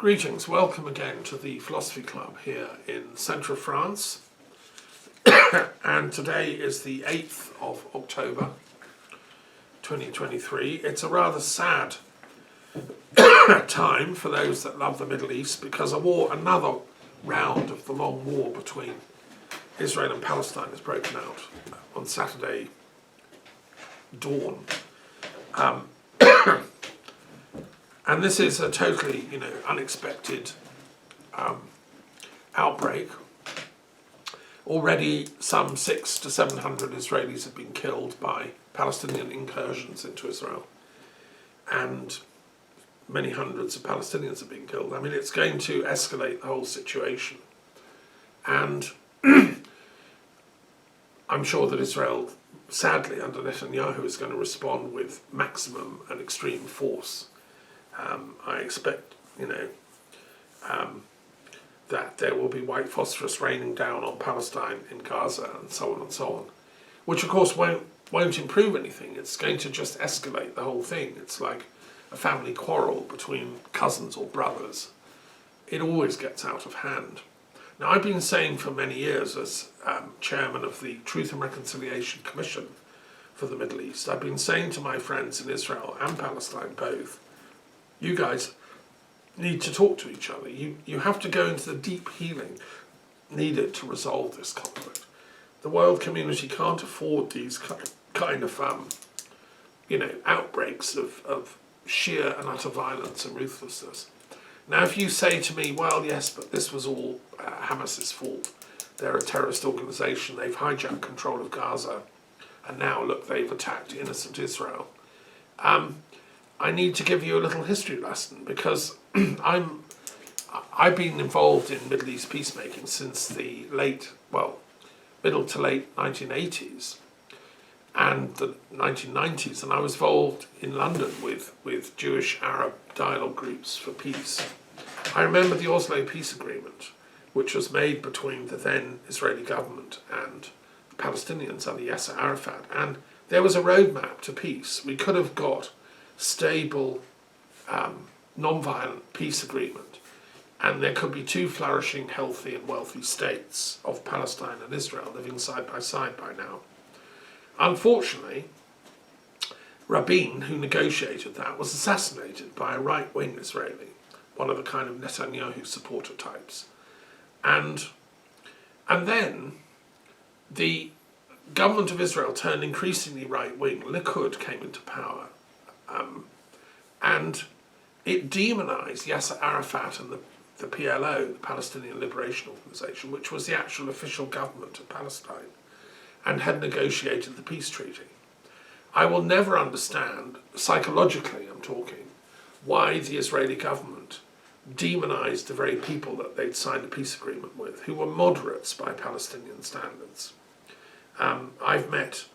Greetings, welcome again to the Philosophy Club here in central France. And today is the 8th of October 2023. It's a rather sad time for those that love the Middle East because another round of the long war between Israel and Palestine has broken out on Saturday dawn. And this is a totally, unexpected outbreak. Already some 600 to 700 Israelis have been killed by Palestinian incursions into Israel. And many hundreds of Palestinians have been killed. I mean, it's going to escalate the whole situation. And I'm sure that Israel, sadly, under Netanyahu, is going to respond with maximum and extreme force. I expect, that there will be white phosphorus raining down on Palestine in Gaza and so on and so on, which of course won't improve anything. It's going to just escalate the whole thing. It's like a family quarrel between cousins or brothers. It always gets out of hand. Now, I've been saying for many years as chairman of the Truth and Reconciliation Commission for the Middle East, I've been saying to my friends in Israel and Palestine both, you guys need to talk to each other. You have to go into the deep healing needed to resolve this conflict. The world community can't afford these kind of, outbreaks of sheer and utter violence and ruthlessness. Now, if you say to me, well, yes, but this was all Hamas's fault. They're a terrorist organisation. They've hijacked control of Gaza. And now, look, they've attacked innocent Israel. I need to give you a little history lesson because I've been involved in Middle East peacemaking since the middle to late 1980s and the 1990s, and I was involved in London with Jewish-Arab dialogue groups for peace. I remember the Oslo Peace Agreement, which was made between the then Israeli government and the Palestinians under Yasser Arafat, and there was a roadmap to peace. We could have got stable, non-violent peace agreement, and there could be two flourishing, healthy and wealthy states of Palestine and Israel living side by side by now. Unfortunately, Rabin, who negotiated that, was assassinated by a right-wing Israeli, one of the kind of Netanyahu supporter types. And then the government of Israel turned increasingly right-wing. Likud came into power. And it demonized Yasser Arafat and the PLO, the Palestinian Liberation Organization, which was the actual official government of Palestine, and had negotiated the peace treaty. I will never understand, psychologically I'm talking, why the Israeli government demonized the very people that they'd signed a peace agreement with, who were moderates by Palestinian standards. I've met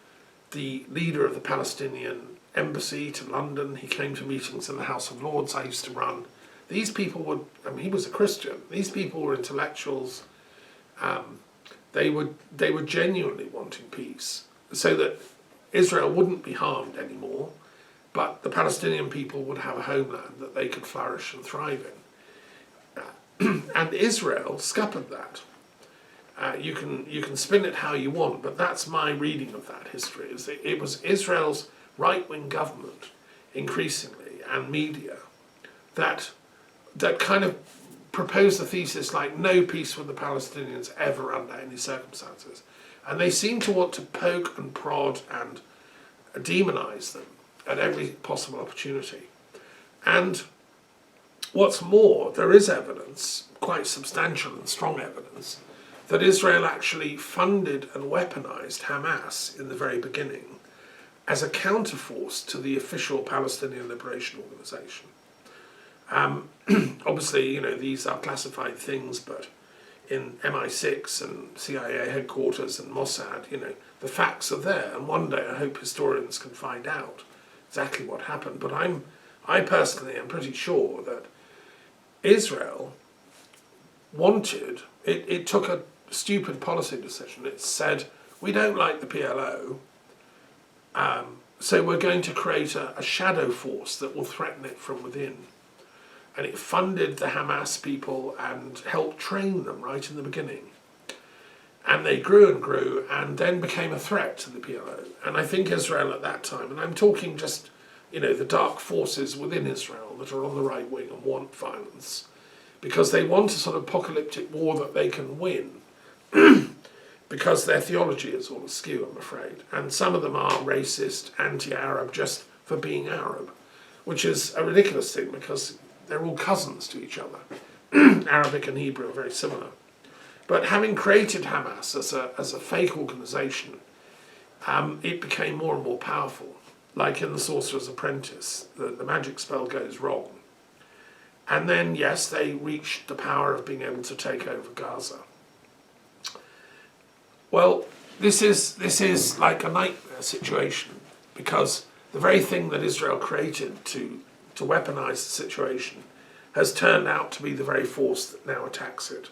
the leader of the Palestinian embassy to London. He came to meetings in the House of Lords I used to run. These people he was a Christian. These people were intellectuals. They were genuinely wanting peace so that Israel wouldn't be harmed anymore, but the Palestinian people would have a homeland that they could flourish and thrive in. And Israel scuppered that. You can spin it how you want, but that's my reading of that history. It was Israel's right-wing government, increasingly, and media, that kind of proposed the thesis like no peace with the Palestinians ever under any circumstances. And they seem to want to poke and prod and demonize them at every possible opportunity. And what's more, there is evidence, quite substantial and strong evidence, that Israel actually funded and weaponized Hamas in the very beginning as a counterforce to the official Palestinian Liberation Organization. Obviously, these are classified things, but in MI6 and CIA headquarters and Mossad, the facts are there, and one day I hope historians can find out exactly what happened. But I personally am pretty sure that Israel wanted, it took a stupid policy decision. It said, we don't like the PLO, so we're going to create a shadow force that will threaten it from within. and it funded the Hamas people and helped train them right in the beginning. And they grew and grew and then became a threat to the PLO. And I think Israel at that time, and I'm talking just, the dark forces within Israel that are on the right wing and want violence, because they want a sort of apocalyptic war that they can win, because their theology is all askew, I'm afraid. And some of them are racist, anti-Arab, just for being Arab, which is a ridiculous thing because they're all cousins to each other. Arabic and Hebrew are very similar. But having created Hamas as a fake organisation, it became more and more powerful. Like in The Sorcerer's Apprentice, the magic spell goes wrong. And then, yes, they reached the power of being able to take over Gaza. Well, this is like a nightmare situation, because the very thing that Israel created to weaponize the situation has turned out to be the very force that now attacks it.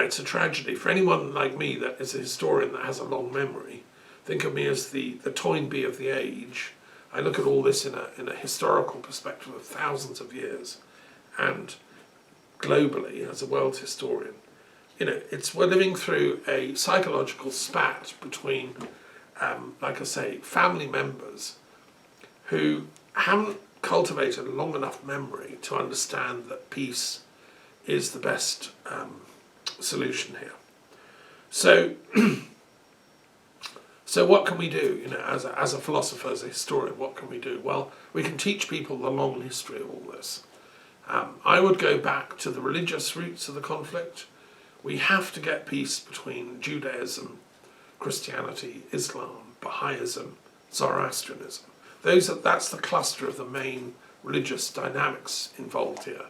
It's a tragedy. For anyone like me that is a historian that has a long memory, think of me as the Toynbee of the age. I look at all this in a historical perspective of thousands of years, and globally as a world historian. We're living through a psychological spat between, like I say, family members who haven't cultivated a long enough memory to understand that peace is the best solution here. So, so what can we do? As a philosopher, as a historian, what can we do? Well, we can teach people the long history of all this. I would go back to the religious roots of the conflict. We have to get peace between Judaism, Christianity, Islam, Baha'ism, Zoroastrianism. That's the cluster of the main religious dynamics involved here,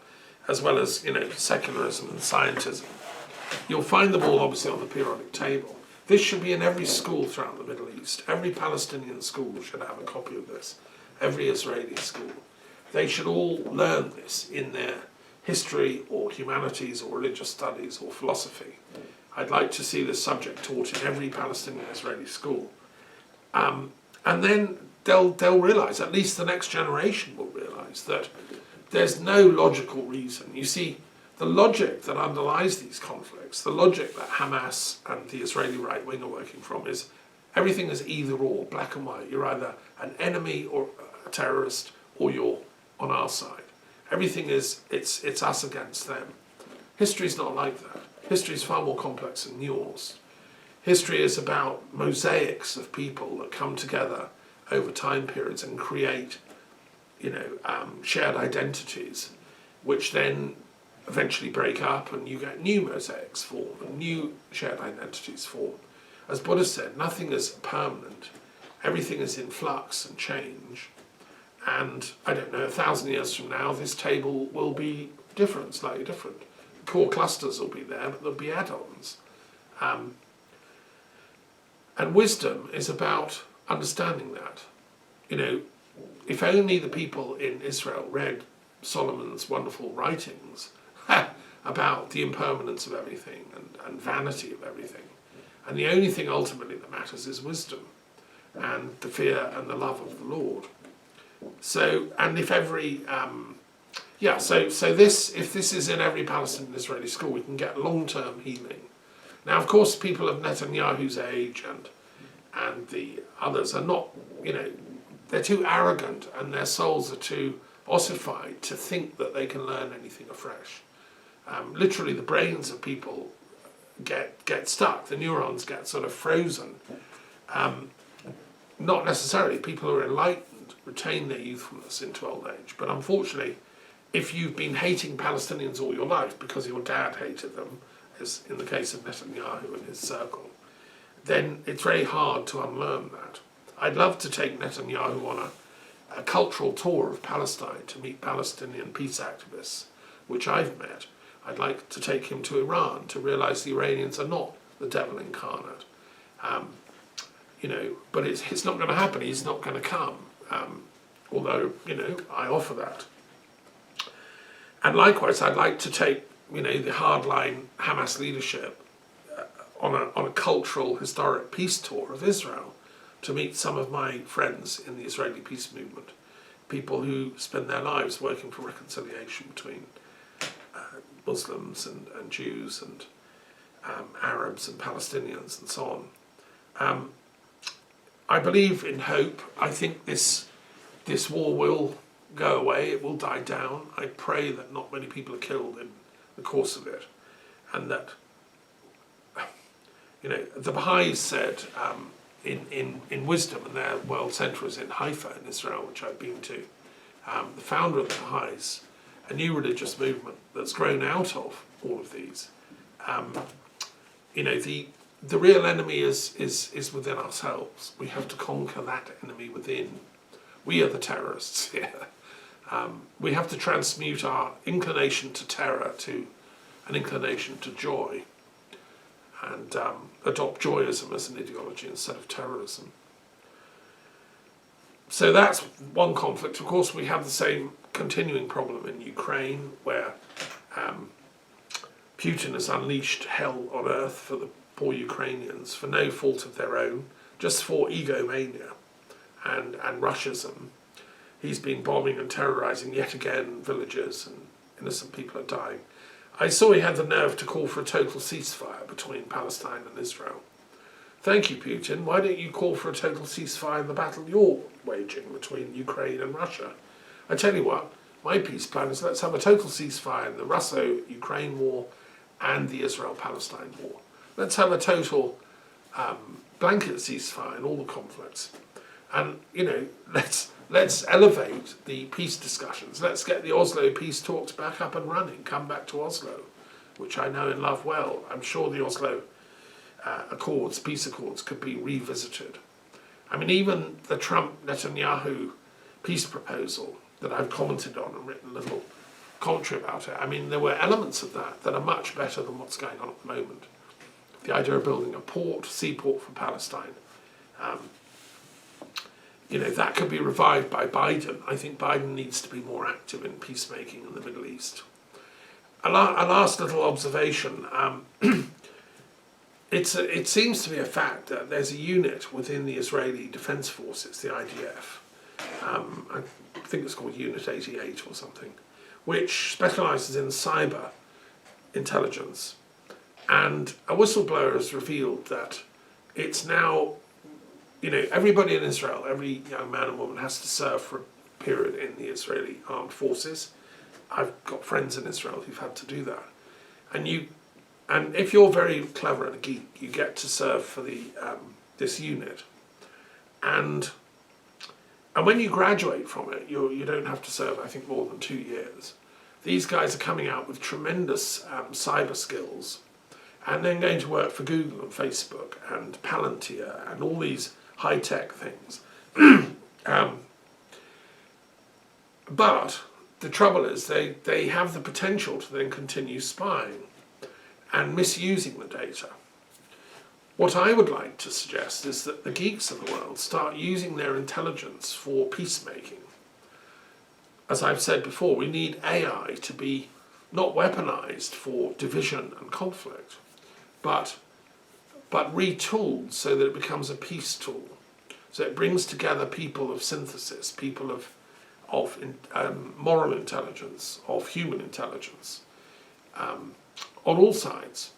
as well as secularism and scientism. You'll find them all obviously on the periodic table. This should be in every school throughout the Middle East. Every Palestinian school should have a copy of this. Every Israeli school. They should all learn this in their history or humanities or religious studies or philosophy. I'd like to see this subject taught in every Palestinian Israeli school. And then they'll realise, at least the next generation will realise, that there's no logical reason. You see, the logic that underlies these conflicts, the logic that Hamas and the Israeli right wing are working from, is everything is either or, black and white. You're either an enemy or a terrorist, or you're on our side. Everything is, it's us against them. History's not like that. History is far more complex and nuanced. History is about mosaics of people that come together over time periods and create, shared identities, which then eventually break up and you get new mosaics form and new shared identities form. As Buddha said, nothing is permanent. Everything is in flux and change. And I don't know, 1,000 years from now, this table will be different, slightly different. Core clusters will be there, but there'll be add-ons. And wisdom is about understanding that. If only the people in Israel read Solomon's wonderful writings about the impermanence of everything and vanity of everything. And the only thing ultimately that matters is wisdom and the fear and the love of the Lord. So, and if every, if this is in every Palestinian Israeli school, we can get long-term healing. Now, of course, people of Netanyahu's age and the others are not, they're too arrogant and their souls are too ossified to think that they can learn anything afresh. Literally, the brains of people get stuck. The neurons get sort of frozen. Not necessarily. People who are enlightened retain their youthfulness into old age. But unfortunately, if you've been hating Palestinians all your life because your dad hated them, as in the case of Netanyahu and his circle, then it's very hard to unlearn that. I'd love to take Netanyahu on a cultural tour of Palestine to meet Palestinian peace activists, which I've met. I'd like to take him to Iran to realise the Iranians are not the devil incarnate. But it's not going to happen. He's not going to come. Although, I offer that. And likewise, I'd like to take, the hardline Hamas leadership on a cultural, historic peace tour of Israel to meet some of my friends in the Israeli peace movement people who spend their lives working for reconciliation between Muslims and Jews and Arabs and Palestinians and so on. I believe in hope. I think this war will go away, it will die down. I pray that not many people are killed in the course of it, and that, the Baha'is said in Wisdom, and their world centre is in Haifa in Israel, which I've been to, the founder of the Baha'is, a new religious movement that's grown out of all of these. The real enemy is within ourselves. We have to conquer that enemy within. We are the terrorists here. We have to transmute our inclination to terror to an inclination to joy, and adopt joyism as an ideology instead of terrorism. So that's one conflict. Of course, we have the same continuing problem in Ukraine, where Putin has unleashed hell on earth for the poor Ukrainians for no fault of their own, just for egomania and Russianism. He's been bombing and terrorising yet again villages, and innocent people are dying. I saw he had the nerve to call for a total ceasefire between Palestine and Israel. Thank you, Putin. Why don't you call for a total ceasefire in the battle you're waging between Ukraine and Russia? I tell you what, my peace plan is let's have a total ceasefire in the Russo-Ukraine war and the Israel-Palestine war. Let's have a total blanket ceasefire in all the conflicts. And, let's elevate the peace discussions. Let's get the Oslo peace talks back up and running. Come back to Oslo, which I know and love well. I'm sure the Oslo peace accords could be revisited. I mean, even the Trump-Netanyahu peace proposal that I've commented on and written a little commentary about it, I mean, there were elements of that are much better than what's going on at the moment. The idea of building a seaport for Palestine, that could be revived by Biden. I think Biden needs to be more active in peacemaking in the Middle East. A last little observation. It seems to be a fact that there's a unit within the Israeli Defense Forces, the IDF, I think it's called Unit 88 or something, which specialises in cyber intelligence. And a whistleblower has revealed that it's now, everybody in Israel, every young man and woman has to serve for a period in the Israeli armed forces. I've got friends in Israel who've had to do that. And if you're very clever and a geek, you get to serve for this unit. And when you graduate from it, you don't have to serve, I think, more than 2 years. These guys are coming out with tremendous cyber skills, and then going to work for Google and Facebook and Palantir and all these high-tech things. But the trouble is they have the potential to then continue spying and misusing the data. What I would like to suggest is that the geeks of the world start using their intelligence for peacemaking. As I've said before, we need AI to be not weaponized for division and conflict, but retooled so that it becomes a peace tool. So it brings together people of synthesis, people of moral intelligence, of human intelligence, on all sides,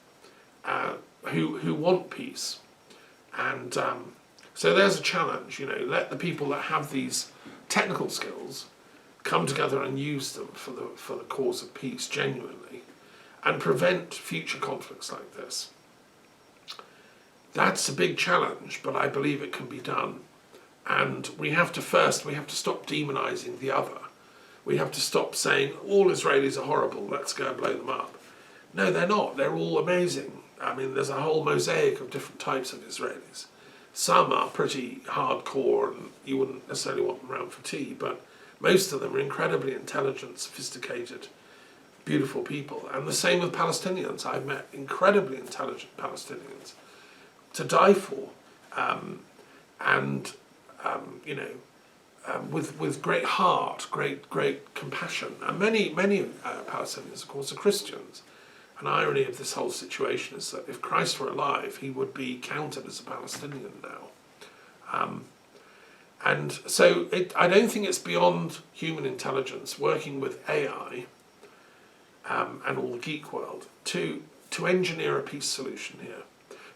who want peace. And so there's a challenge, let the people that have these technical skills come together and use them for the cause of peace genuinely, and prevent future conflicts like this. That's a big challenge, but I believe it can be done. And we have to stop demonizing the other. We have to stop saying all Israelis are horrible, let's go and blow them up. No, they're not. They're all amazing. I mean, there's a whole mosaic of different types of Israelis. Some are pretty hardcore and you wouldn't necessarily want them around for tea, but most of them are incredibly intelligent, sophisticated, beautiful people. And the same with Palestinians. I've met incredibly intelligent Palestinians to die for, with great heart, great compassion. And many Palestinians, of course, are Christians. An irony of this whole situation is that if Christ were alive, he would be counted as a Palestinian now. And so I don't think it's beyond human intelligence working with AI and all the geek world to engineer a peace solution here.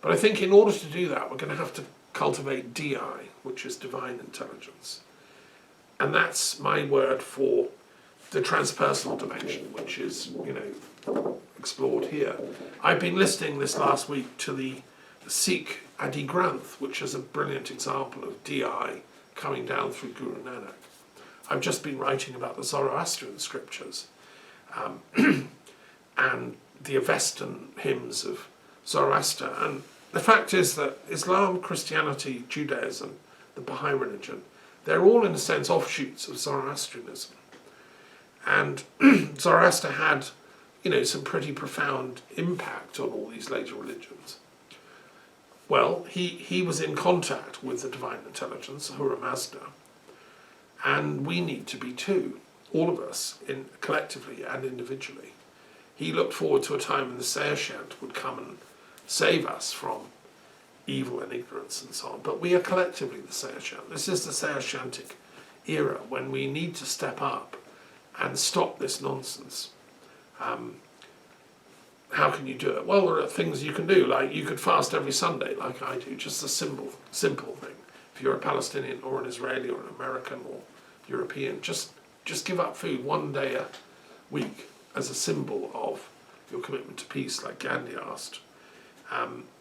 But I think in order to do that, we're going to have to cultivate DI, which is divine intelligence. And that's my word for the transpersonal dimension, which is, explored here. I've been listening this last week to the Sikh Adi Granth, which is a brilliant example of DI coming down through Guru Nanak. I've just been writing about the Zoroastrian scriptures and the Avestan hymns of Zoroaster. And the fact is that Islam, Christianity, Judaism, the Baha'i religion, they're all in a sense offshoots of Zoroastrianism. And Zoroaster had, some pretty profound impact on all these later religions. Well, he was in contact with the divine intelligence, Ahura Mazda, and we need to be too, all of us, collectively and individually. He looked forward to a time when the Saoshant would come and save us from evil and ignorance and so on. But we are collectively the Saoshant. This is the Saoshantic era when we need to step up and stop this nonsense. How can you do it? Well, there are things you can do, like you could fast every Sunday, like I do, just a simple thing. If you're a Palestinian or an Israeli or an American or European, just give up food one day a week as a symbol of your commitment to peace, like Gandhi asked.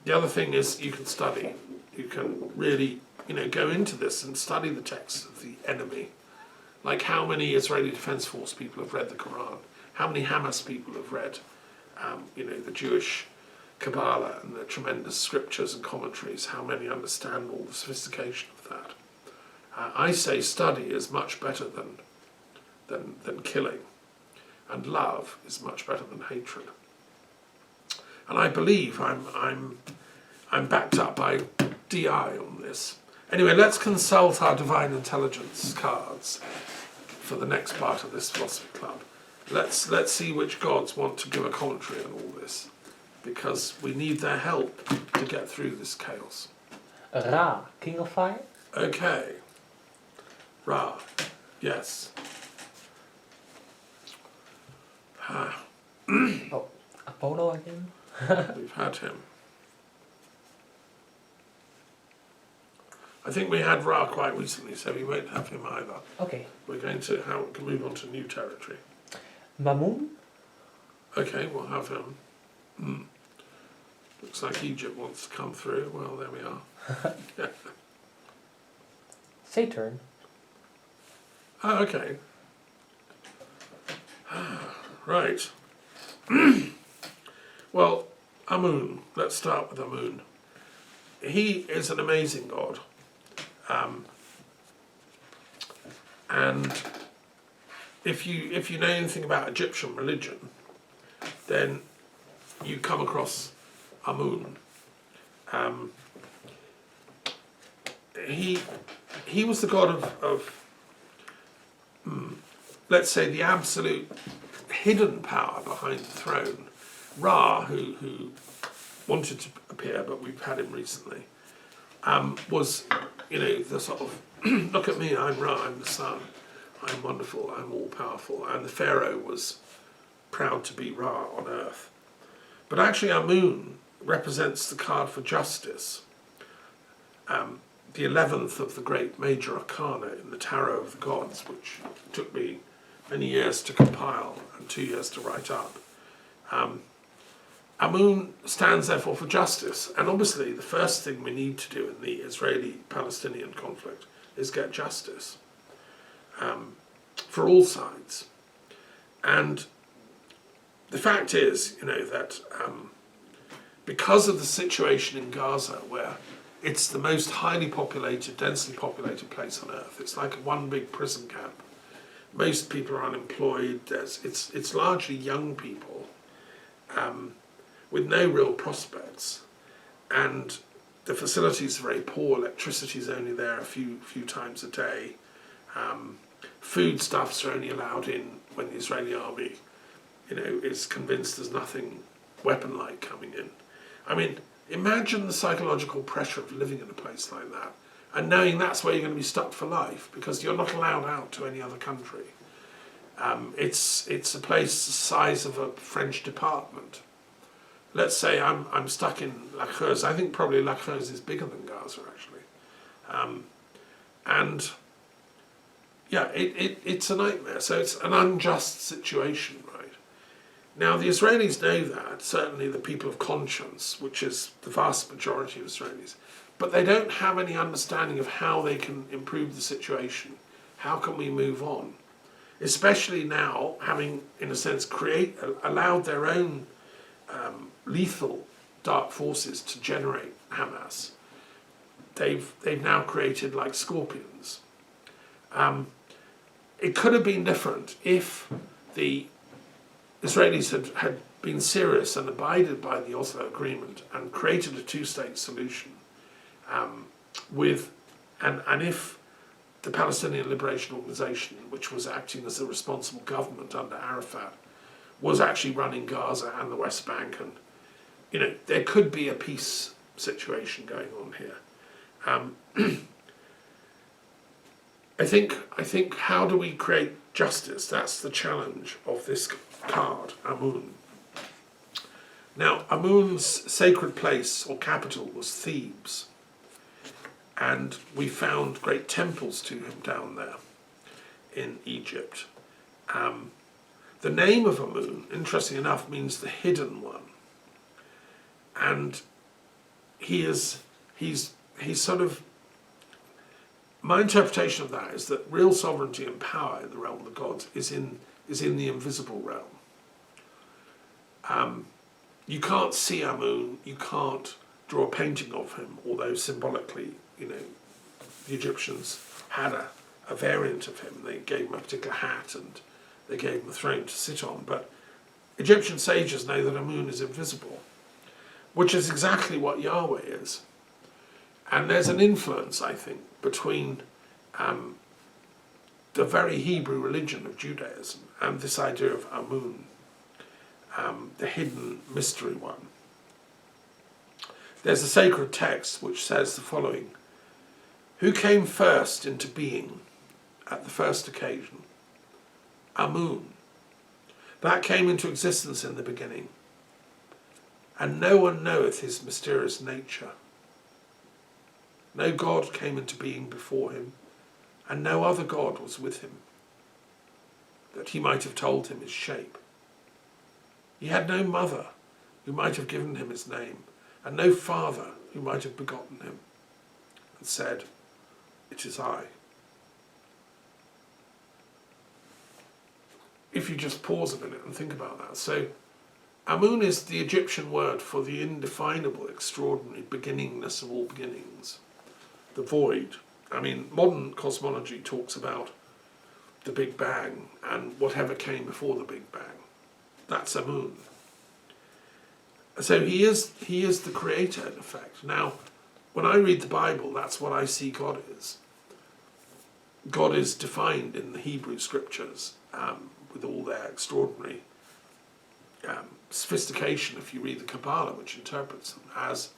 The other thing is you can study. You can really, go into this and study the texts of the enemy. Like how many Israeli Defense Force people have read the Quran? How many Hamas people have read the Jewish Kabbalah and the tremendous scriptures and commentaries? How many understand all the sophistication of that? I say study is much better than killing, and love is much better than hatred. And I believe I'm backed up by DI on this. Anyway, let's consult our divine intelligence cards for the next part of this philosophy club. Let's see which gods want to give a commentary on all this, because we need their help to get through this chaos. Ra, King of Fire? Okay. Ra, yes. Oh, Apollo again? We've had him. I think we had Ra quite recently, so we won't have him either. Okay. We're going to move on to new territory. Mamun? Okay, we'll have him. Looks like Egypt wants to come through. Well, there we are. Saturn? Oh, okay. Right. Well, Amun. Let's start with Amun. He is an amazing god. And if you know anything about Egyptian religion, then you come across Amun. He was the god of let's say the absolute hidden power behind the throne. Ra, who wanted to appear, but we've had him recently, was, the sort of, look at me, I'm Ra, I'm the sun, I'm wonderful, I'm all-powerful, and the Pharaoh was proud to be Ra on earth. But actually Amun represents the card for justice, the 11th of the great major arcana in the Tarot of the Gods, which took me many years to compile and 2 years to write up. Amun stands therefore for justice, and obviously the first thing we need to do in the Israeli-Palestinian conflict is get justice for all sides. And the fact is, that because of the situation in Gaza, where it's the most highly populated, densely populated place on earth, it's like one big prison camp. Most people are unemployed. It's largely young people with no real prospects, and the facilities are very poor. Electricity is only there a few times a day. Foodstuffs are only allowed in when the Israeli army, is convinced there's nothing weapon-like coming in. I mean, imagine the psychological pressure of living in a place like that and knowing that's where you're going to be stuck for life because you're not allowed out to any other country. It's a place the size of a French department. Let's say I'm stuck in La Creuse. I think probably La Creuse is bigger than Gaza, actually. And yeah, it's a nightmare. So it's an unjust situation, right? Now, the Israelis know that, certainly the people of conscience, which is the vast majority of Israelis, but they don't have any understanding of how they can improve the situation. How can we move on? Especially now, having, in a sense, allowed their own lethal dark forces to generate Hamas. They've now created like scorpions. It could have been different if the Israelis had been serious and abided by the Oslo Agreement and created a two-state solution and if the Palestinian Liberation Organization, which was acting as a responsible government under Arafat, was actually running Gaza and the West Bank, and there could be a peace situation going on here. I think how do we create justice? That's the challenge of this card, Amun. Now, Amun's sacred place or capital was Thebes, and we found great temples to him down there in Egypt. The name of Amun, interesting enough, means the hidden one, and he's sort of. My interpretation of that is that real sovereignty and power in the realm of the gods is in the invisible realm. You can't see Amun, you can't draw a painting of him, although symbolically, the Egyptians had a variant of him. They gave him a particular hat and they gave him a throne to sit on. But Egyptian sages know that Amun is invisible, which is exactly what Yahweh is. And there's an influence, I think, between the very Hebrew religion of Judaism and this idea of Amun, the hidden mystery one. There's a sacred text which says the following: who came first into being at the first occasion? Amun. That came into existence in the beginning, and no one knoweth his mysterious nature. No God came into being before him, and no other God was with him, that he might have told him his shape. He had no mother who might have given him his name, and no father who might have begotten him, and said, it is I. If you just pause a minute and think about that. So, Amun is the Egyptian word for the indefinable, extraordinary beginningness of all beginnings. The void. I mean, modern cosmology talks about the Big Bang and whatever came before the Big Bang. That's Amun. So he is the creator, in effect. Now, when I read the Bible, that's what I see God is. God is defined in the Hebrew scriptures with all their extraordinary sophistication, if you read the Kabbalah, which interprets them as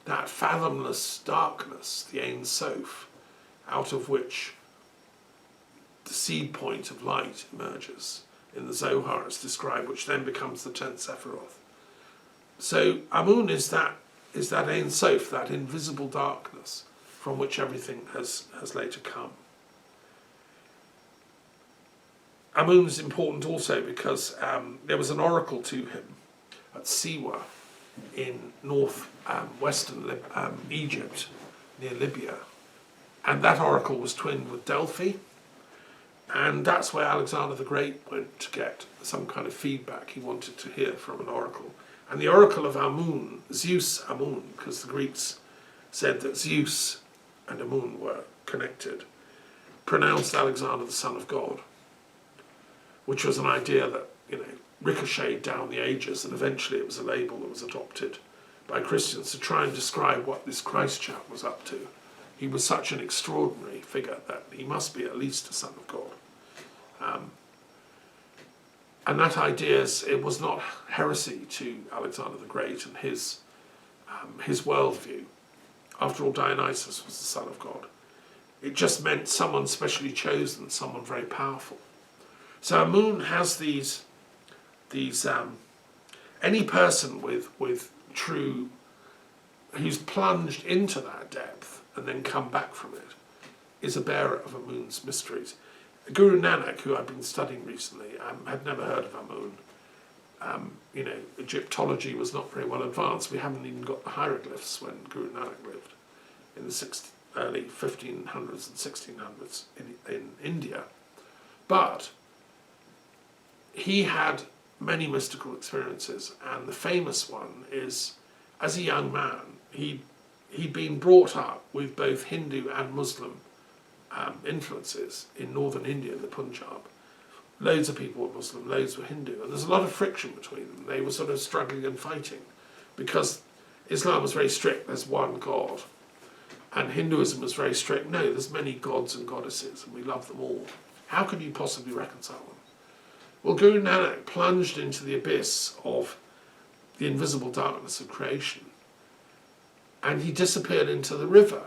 that fathomless darkness, the Ein Sof, out of which the seed point of light emerges. In the Zohar it's described, which then becomes the 10th Sephiroth. So Amun is that Ein Sof, that invisible darkness from which everything has later come. Amun is important also because there was an oracle to him at Siwa in north-western Egypt, near Libya. And that oracle was twinned with Delphi. And that's where Alexander the Great went to get some kind of feedback he wanted to hear from an oracle. And the oracle of Amun, Zeus Amun, because the Greeks said that Zeus and Amun were connected, pronounced Alexander the son of God, which was an idea that, ricocheted down the ages, and eventually it was a label that was adopted by Christians to try and describe what this Christ chap was up to. He was such an extraordinary figure that he must be at least a son of God. And that idea, it was not heresy to Alexander the Great and his worldview. After all, Dionysus was the son of God. It just meant someone specially chosen, someone very powerful. So Amun has these any person with true, who's plunged into that depth and then come back from it, is a bearer of Amun's mysteries. Guru Nanak, who I've been studying recently, had never heard of Amun. Egyptology was not very well advanced. We haven't even got the hieroglyphs when Guru Nanak lived in the early 1500s and 1600s in India. But he had many mystical experiences, and the famous one is, as a young man, he'd been brought up with both Hindu and Muslim influences in northern India, the Punjab. Loads of people were Muslim, loads were Hindu, and there's a lot of friction between them. They were sort of struggling and fighting because Islam was very strict, there's one God, and Hinduism was very strict, no, there's many gods and goddesses and we love them all. How can you possibly reconcile them? Well, Guru Nanak plunged into the abyss of the invisible darkness of creation, and he disappeared into the river,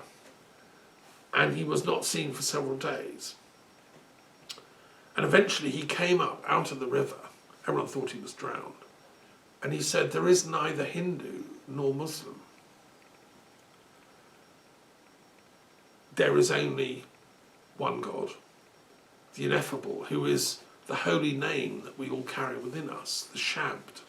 and he was not seen for several days. And eventually he came up out of the river. Everyone thought he was drowned. And he said, there is neither Hindu nor Muslim. There is only one God, the ineffable, who is the holy name that we all carry within us, the Shabd.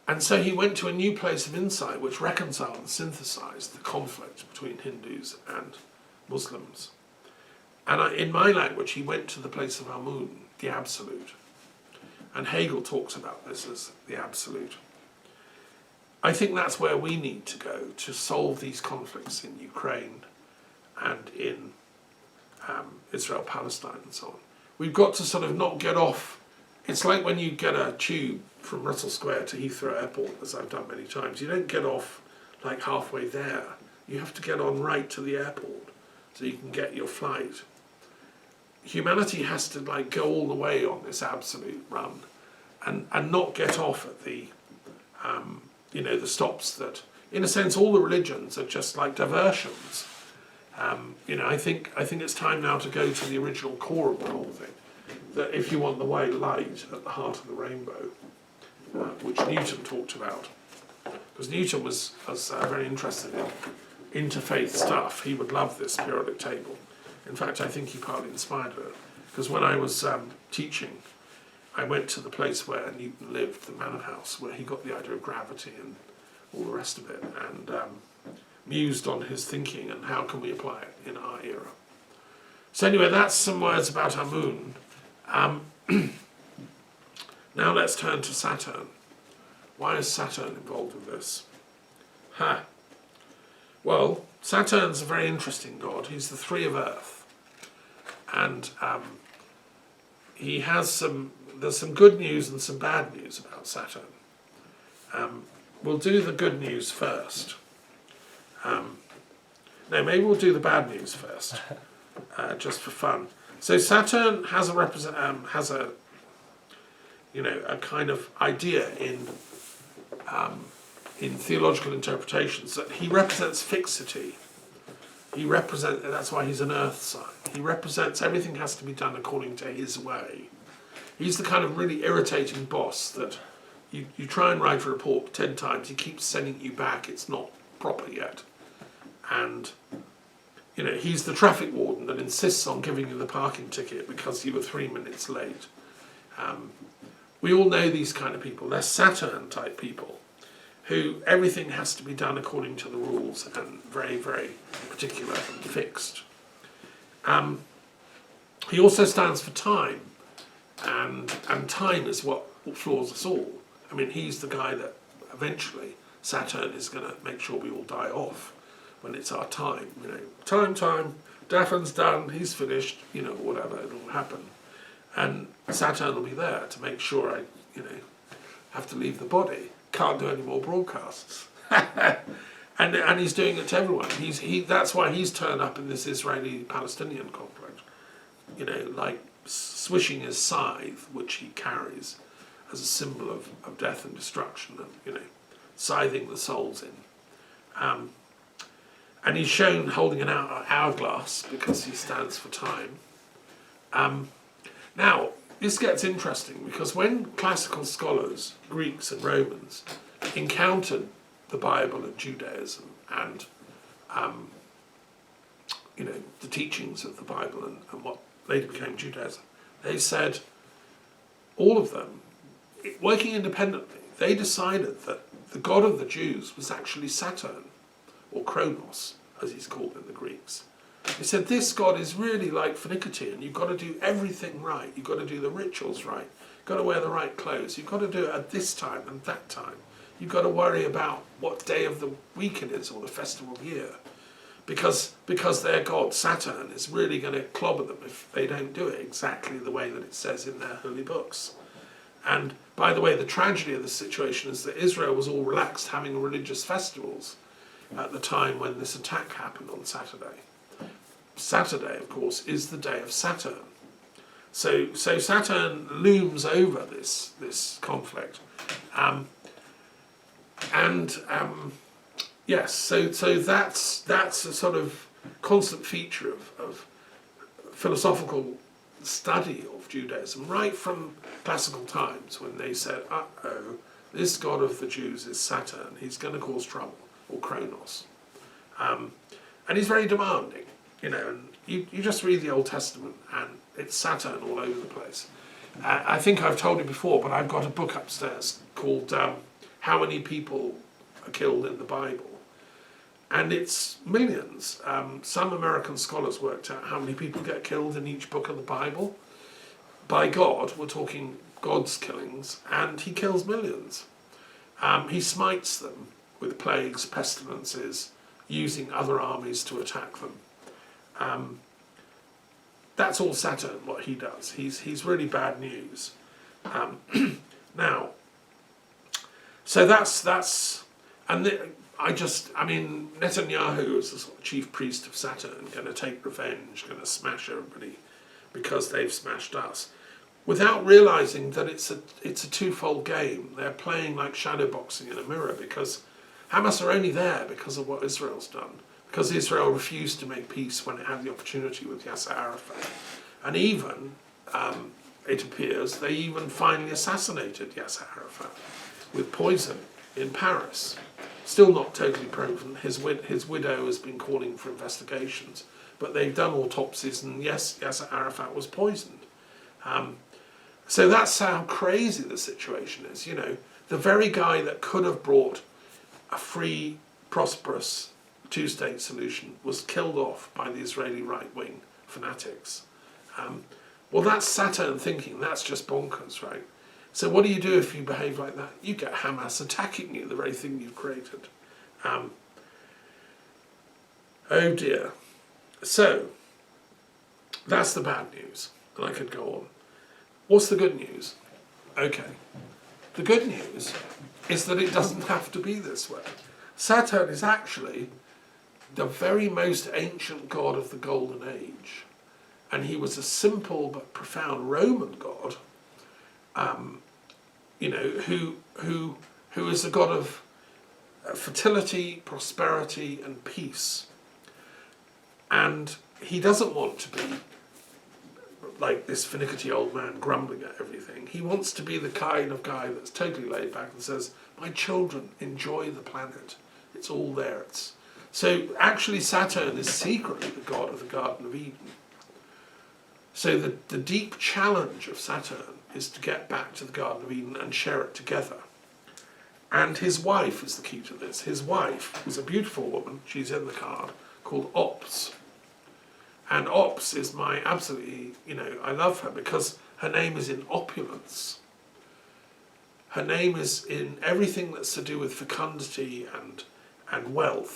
And so he went to a new place of insight which reconciled and synthesized the conflict between Hindus and Muslims. And in my language, he went to the place of Amun, the absolute. And Hegel talks about this as the absolute. I think that's where we need to go to solve these conflicts in Ukraine and in Israel, Palestine and so on. We've got to sort of not get off. It's like when you get a tube from Russell Square to Heathrow Airport, as I've done many times. You don't get off like halfway there. You have to get on right to the airport so you can get your flight. Humanity has to go all the way on this absolute run and not get off at the the stops that, in a sense, all the religions are just like diversions. I think it's time now to go to the original core of the whole thing. That if you want the white light at the heart of the rainbow, which Newton talked about, because Newton was very interested in interfaith stuff. He would love this periodic table. In fact, I think he partly inspired her, because when I was teaching, I went to the place where Newton lived, the Manor House, where he got the idea of gravity and all the rest of it, and mused on his thinking and how can we apply it in our era. So anyway, that's some words about Amun. Now let's turn to Saturn. Why is Saturn involved with this? Well, Saturn's a very interesting god. He's the three of Earth. And he has there's some good news and some bad news about Saturn. We'll do the good news first. No, maybe we'll do the bad news first, just for fun. So Saturn has a kind of idea in theological interpretations that he represents fixity. That's why he's an earth sign. He represents everything has to be done according to his way. He's the kind of really irritating boss that you try and write a report 10 times, he keeps sending you back, it's not proper yet. And he's the traffic warden that insists on giving you the parking ticket because you were 3 minutes late. We all know these kind of people. They're Saturn type people who everything has to be done according to the rules and very, very particular and fixed. He also stands for time, and time is what floors us all. I mean, he's the guy that eventually Saturn is going to make sure we all die off when it's our time. Time, Daffern's done, he's finished, whatever, it'll happen. And Saturn will be there to make sure I, have to leave the body. Can't do any more broadcasts. and he's doing it to everyone. That's why he's turned up in this Israeli-Palestinian conflict. Like swishing his scythe, which he carries as a symbol of death and destruction, and scything the souls in. and he's shown holding an hourglass because he stands for time. Now, this gets interesting because when classical scholars, Greeks and Romans, encountered the Bible and Judaism and the teachings of the Bible and what later became Judaism, they said, all of them, working independently, they decided that the god of the Jews was actually Saturn, or Kronos, as he's called in the Greeks. They said this god is really like finicky, and you've got to do everything right. You've got to do the rituals right. You've got to wear the right clothes. You've got to do it at this time and that time. You've got to worry about what day of the week it is or the festival year. Because their god, Saturn, is really going to clobber them if they don't do it exactly the way that it says in their holy books. And by the way, the tragedy of the situation is that Israel was all relaxed having religious festivals at the time when this attack happened on Saturday. Saturday, of course, is the day of Saturn. So Saturn looms over this conflict. Yes, so that's a sort of constant feature of philosophical study of Judaism, right from classical times when they said, this god of the Jews is Saturn, he's going to cause trouble, or Kronos. And he's very demanding, and you just read the Old Testament and it's Saturn all over the place. I think I've told you before, but I've got a book upstairs called How Many People Are Killed in the Bible? And it's millions. Some American scholars worked out how many people get killed in each book of the Bible. By God, we're talking God's killings, and he kills millions. He smites them with plagues, pestilences, using other armies to attack them. That's all Saturn, what he does. He's really bad news. Now, so that's and Netanyahu is the sort of chief priest of Saturn, going to take revenge, going to smash everybody because they've smashed us, without realising that it's a twofold game. They're playing like shadow boxing in a mirror, because Hamas are only there because of what Israel's done, because Israel refused to make peace when it had the opportunity with Yasser Arafat. And even, it appears, they even finally assassinated Yasser Arafat with poison in Paris. Still not totally proven. His widow has been calling for investigations, but they've done autopsies, and yes, Yasser Arafat was poisoned. So that's how crazy the situation is. The very guy that could have brought a free, prosperous two-state solution was killed off by the Israeli right-wing fanatics. Well, that's Saturn thinking. That's just bonkers, right? So what do you do if you behave like that? You get Hamas attacking you, the very thing you've created. Oh dear. So, that's the bad news. And I could go on. What's the good news? Okay. The good news is that it doesn't have to be this way. Saturn is actually the very most ancient god of the Golden Age. And he was a simple but profound Roman god, who is a god of fertility, prosperity, and peace. And he doesn't want to be like this finicky old man grumbling at everything. He wants to be the kind of guy that's totally laid back and says, my children, enjoy the planet. It's all there. So actually Saturn is secretly the god of the Garden of Eden. So the deep challenge of Saturn is to get back to the Garden of Eden and share it together. And his wife is the key to this. His wife is a beautiful woman, she's in the card, called Ops. And Ops is my absolutely, I love her because her name is in opulence. Her name is in everything that's to do with fecundity and wealth.